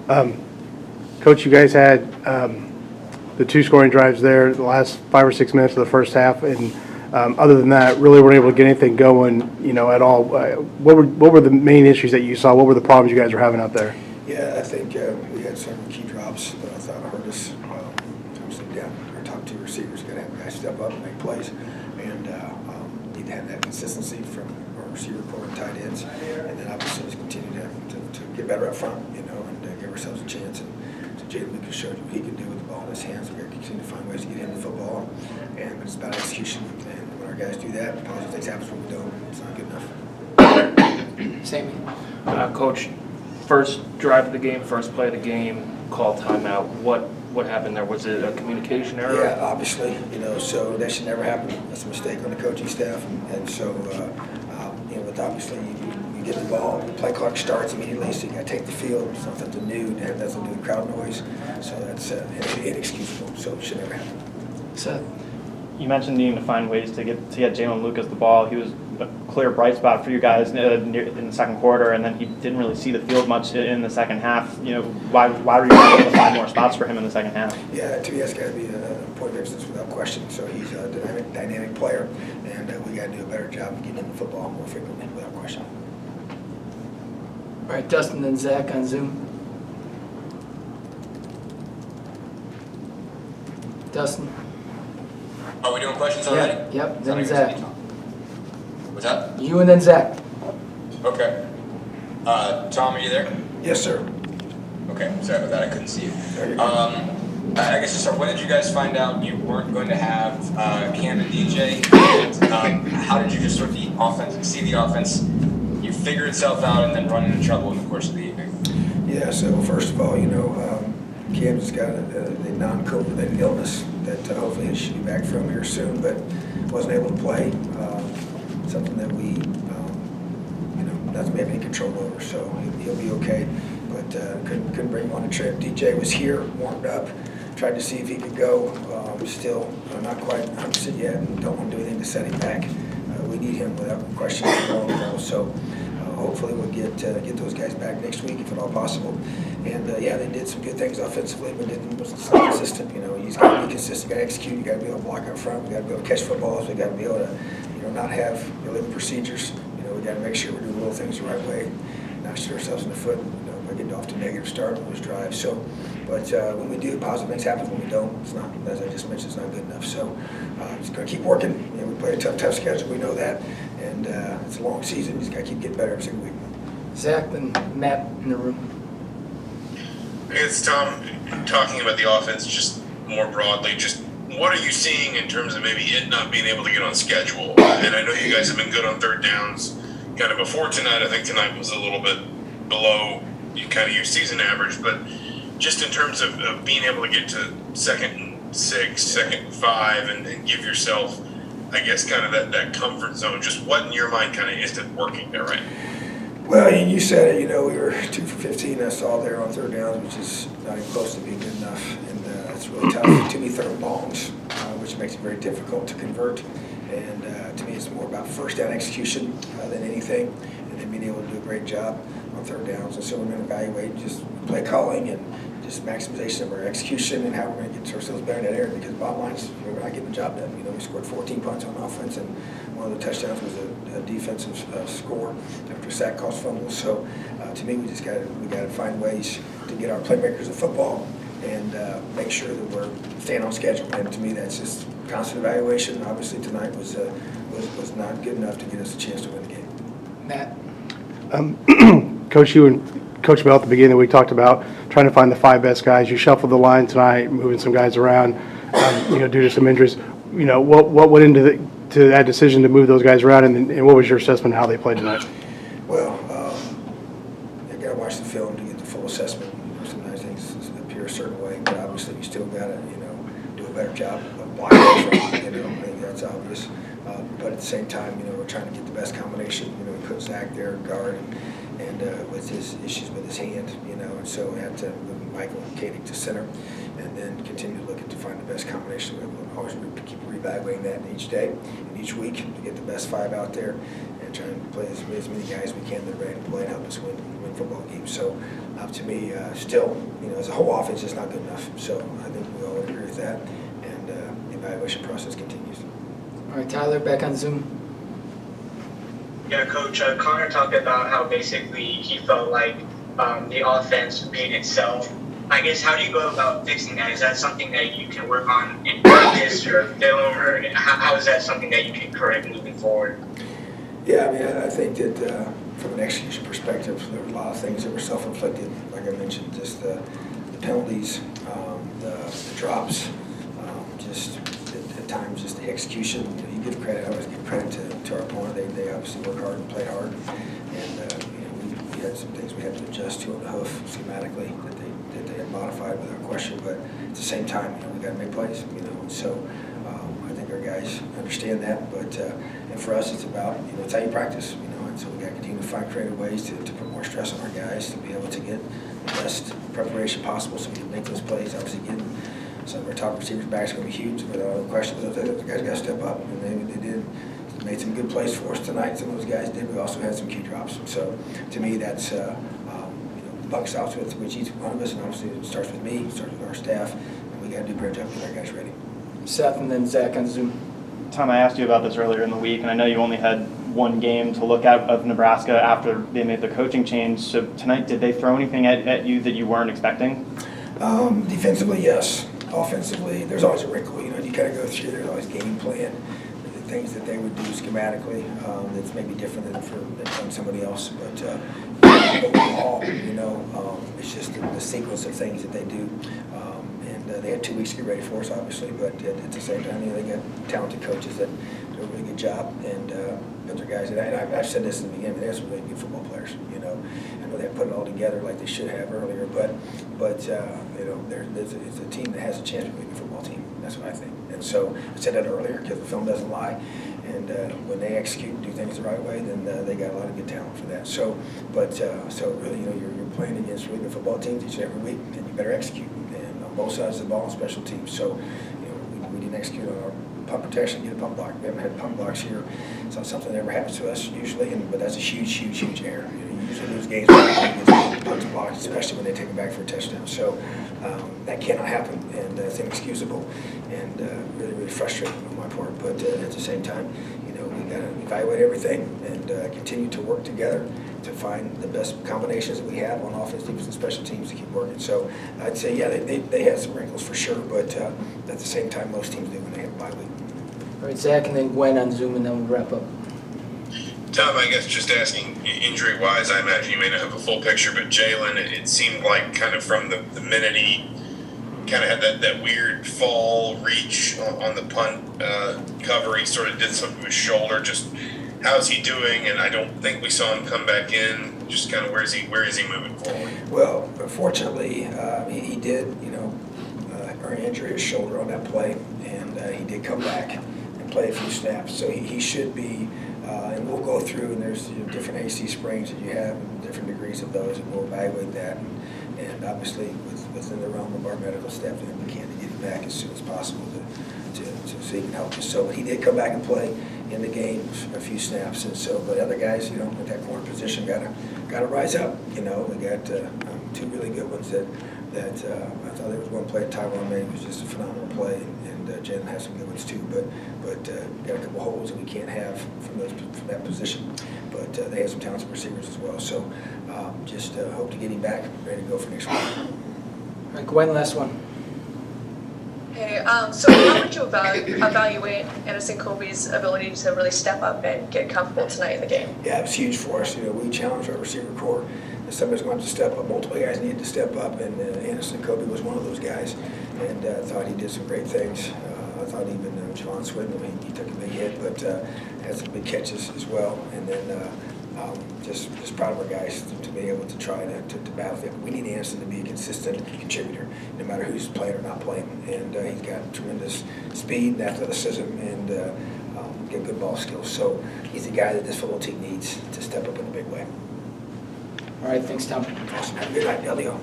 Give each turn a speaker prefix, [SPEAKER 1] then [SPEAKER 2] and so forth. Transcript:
[SPEAKER 1] Coach, you guys had the 2 scoring drives there the last 5 or 6 minutes of the first half, and other than that, really weren't able to get anything going, at all. What were the main issues that you saw? What were the problems you guys were having out there?
[SPEAKER 2] Yeah, I think we had several key drops that I thought hurt us. Obviously, down our top 2 receivers got to have guys step up and make plays, and need to have that consistency from our receiver core and tight ends, and then obviously just continue to get better up front, and give ourselves a chance. And Jalen Lucas showed you what he can do with the ball in his hands. We're going to continue to find ways to get him the football, and it's about execution. And when our guys do that, positive things happen when we don't. It's not good enough.
[SPEAKER 3] Sammy.
[SPEAKER 4] Coach, first drive of the game, first play of the game, call timeout. What happened there? Was it a communication error?
[SPEAKER 2] Yeah, obviously, so that should never happen. That's a mistake on the coaching staff, and so, but obviously you get the ball, the play clock starts immediately, so you got to take the field. It's nothing new. That doesn't do crowd noise, so that's inexcusable. So it should never happen.
[SPEAKER 3] Seth.
[SPEAKER 5] You mentioned needing to find ways to get Jalen Lucas the ball. He was a clear bright spot for you guys in the second quarter, and then he didn't really see the field much in the second half. Why were you able to find more spots for him in the second half?
[SPEAKER 2] Yeah, to me, that's got to be a point of emphasis without question. So he's a dynamic player, and we got to do a better job of getting him the football more frequently without question.
[SPEAKER 3] All right, Dustin and Zach on Zoom. Dustin.
[SPEAKER 6] Are we doing questions already?
[SPEAKER 3] Yep, then Zach.
[SPEAKER 6] What's up?
[SPEAKER 3] You and then Zach.
[SPEAKER 6] Okay. Tom, are you there?
[SPEAKER 2] Yes, sir.
[SPEAKER 6] Okay, sorry about that. I couldn't see you.
[SPEAKER 2] There you go.
[SPEAKER 6] I guess to start, when did you guys find out you weren't going to have Cam and DJ? And how did you just sort of see the offense, you figure itself out and then run into trouble in the course of the evening?
[SPEAKER 2] Yeah, so first of all, Cam's got a non-COVID illness that hopefully he should be back from here soon, but wasn't able to play. Something that we, doesn't have any control over, so he'll be okay. But couldn't bring him on a trip. DJ was here, warmed up, tried to see if he could go. Still not quite 100% yet, and don't want to do anything to set him back. We need him without question. So hopefully we'll get those guys back next week if at all possible. And they did some good things offensively, but wasn't consistent. He's got to be consistent, got to execute. You got to be able to block up front. We got to be able to catch footballs. We got to be able to, not have illegal procedures. We got to make sure we're doing little things the right way, not shoot ourselves in the foot. By getting off to a negative start on those drives. So, but when we do, positive things happen. When we don't, it's not. As I just mentioned, it's not good enough. So, just got to keep working. We play a tough schedule. We know that, and it's a long season. Just got to keep getting better every single week.
[SPEAKER 3] Zach and Matt in the room.
[SPEAKER 7] I guess, Tom, talking about the offense just more broadly, just what are you seeing in terms of maybe it not being able to get on schedule? And I know you guys have been good on third downs kind of before tonight. I think tonight was a little bit below kind of your season average, but just in terms of being able to get to 2nd and 6, 2nd and 5, and give yourself, I guess, kind of that comfort zone, just what in your mind kind of isn't working there right now?
[SPEAKER 2] Well, you said it, we were 2 for 15, I saw there on third downs, which is not even close to being good enough. And it's really tough. Too many third longs, which makes it very difficult to convert. And to me, it's more about first down execution than anything, and then being able to do a great job on third downs. And so we're going to evaluate just play calling and just maximization of our execution and how we're going to get ourselves better in that area, because the bottom line is we're not getting the job done. We scored 14 punts on offense, and one of the touchdowns was a defensive score after a sack cost fumble. So to me, we got to find ways to get our playmakers the football and make sure that we're staying on schedule. And to me, that's just constant evaluation. Obviously, tonight was not good enough to get us a chance to win the game.
[SPEAKER 3] Matt.
[SPEAKER 1] Coach, you and Coach Bell at the beginning, we talked about trying to find the 5 best guys. You shuffled the line tonight, moving some guys around, due to some injuries. What went into that decision to move those guys around, and what was your assessment of how they played tonight?
[SPEAKER 2] Well, you got to watch the film to get the full assessment. Sometimes things appear a certain way, but obviously you still got to, do a better job of blocking. I think that's obvious. But at the same time, we're trying to get the best combination. We put Zach there, guard, and with his issues with his hand, and so we had to move Michael and Katie to center, and then continue to look to find the best combination. We'll always keep reevaluating that each day and each week to get the best 5 out there and try and play as many guys as we can that are ready to play and help us win football games. So to me, still, as a whole offense, it's not good enough. So I think we all agree with that, and the evaluation process continues.
[SPEAKER 3] All right, Tyler, back on Zoom.
[SPEAKER 8] Yeah, Coach, Connor talked about how basically he felt like the offense made itself. I guess, how do you go about fixing that? Is that something that you can work on in practice or film, or how is that something that you can correct moving forward?
[SPEAKER 2] Yeah, I mean, I think that from an execution perspective, there were a lot of things that were self-inflicted. Like I mentioned, just the penalties, the drops, just at times just the execution. You give credit, I always give credit to our opponent. They obviously worked hard and played hard, and we had some things we had to adjust to on the hoof schematically that they had modified without question. But at the same time, we got to make plays, and so I think our guys understand that. But and for us, it's about it's how you practice, and so we got to continue to find creative ways to put more stress on our guys to be able to get the best preparation possible so we can make those plays. Obviously, getting some of our top receivers back is going to be huge, without question. But those guys got to step up, and they did. Made some good plays for us tonight. Some of those guys did. We also had some key drops. So to me, that's buck stops with each one of us, and obviously it starts with me, it starts with our staff, and we got to do a great job to get our guys ready.
[SPEAKER 3] Seth and then Zach on Zoom.
[SPEAKER 5] Tom, I asked you about this earlier in the week, and I know you only had one game to look at of Nebraska after they made the coaching change. So tonight, did they throw anything at you that you weren't expecting?
[SPEAKER 2] Defensively, yes. Offensively, there's always a wrinkle. You kind of go through. There's always game plan, the things that they would do schematically. That's maybe different than from somebody else, but overall, it's just the sequence of things that they do. They had 2 weeks to get ready for us, obviously, but at the same time, they got talented coaches that do a really good job, and put their guys in. And I've said this in the beginning, they have some really good football players. I know they put it all together like they should have earlier, but it's a team that has a chance to be a good football team. That's what I think. And so I said that earlier because the film doesn't lie. And when they execute and do things the right way, then they got a lot of good talent for that. So really, you're playing against really good football teams each and every week, and you better execute. And on both sides of the ball, and special teams. So we didn't execute on our punt protection, get a punt block. We haven't had punt blocks here. It's not something that ever happens to us usually, but that's a huge error. You usually lose games against punt blocks, especially when they take it back for a touchdown. So that cannot happen, and it's inexcusable, and really frustrating on my part. But at the same time, we got to evaluate everything and continue to work together to find the best combinations that we have on offense, defense, and special teams to keep working. So I'd say, yeah, they had some wrinkles for sure, but at the same time, most teams do when they have a bye week.
[SPEAKER 3] All right, Zach and then Gwen on Zoom, and then we'll wrap up.
[SPEAKER 7] Tom, I guess just asking injury-wise, I imagine you may not have a full picture, but Jalen, it seemed like kind of from the minute he kind of had that weird fall reach on the punt cover, he sort of did something with his shoulder. Just how's he doing? And I don't think we saw him come back in. Just kind of where is he moving forward?
[SPEAKER 2] Well, fortunately, he did, earn injury his shoulder on that play, and he did come back and play a few snaps. So he should be, and we'll go through, and there's different AC sprains that you have, and different degrees of those, and we'll evaluate that. And obviously, within the realm of our medical staff, we can get him back as soon as possible so he can help us. So he did come back and play in the game a few snaps, and so, but other guys, with that corner position, got to rise up. We got two really good ones that I thought there was one play Taiwan made was just a phenomenal play, and Jalen has some good ones too. But got a couple holes that we can't have from that position. But they have some talented receivers as well. So just hope to get him back, ready to go for next week.
[SPEAKER 3] All right, Gwen, last one.
[SPEAKER 9] Hey, so how would you evaluate Anderson Kobe's ability to really step up and get comfortable tonight in the game?
[SPEAKER 2] Yeah, it was huge for us. We challenged our receiver core. Somebody's going to have to step up. Multiple guys needed to step up, and Anderson Kobe was one of those guys. And I thought he did some great things. I thought even Javon Swindle, he took a big hit, but had some big catches as well. And then just proud of our guys to be able to try to battle them. We need Anderson to be a consistent contributor, no matter who's playing or not playing. And he's got tremendous speed and athleticism and get good ball skills. So he's the guy that this football team needs to step up in a big way.
[SPEAKER 3] All right, thanks, Tom.
[SPEAKER 2] Awesome. Have a good night, Elio.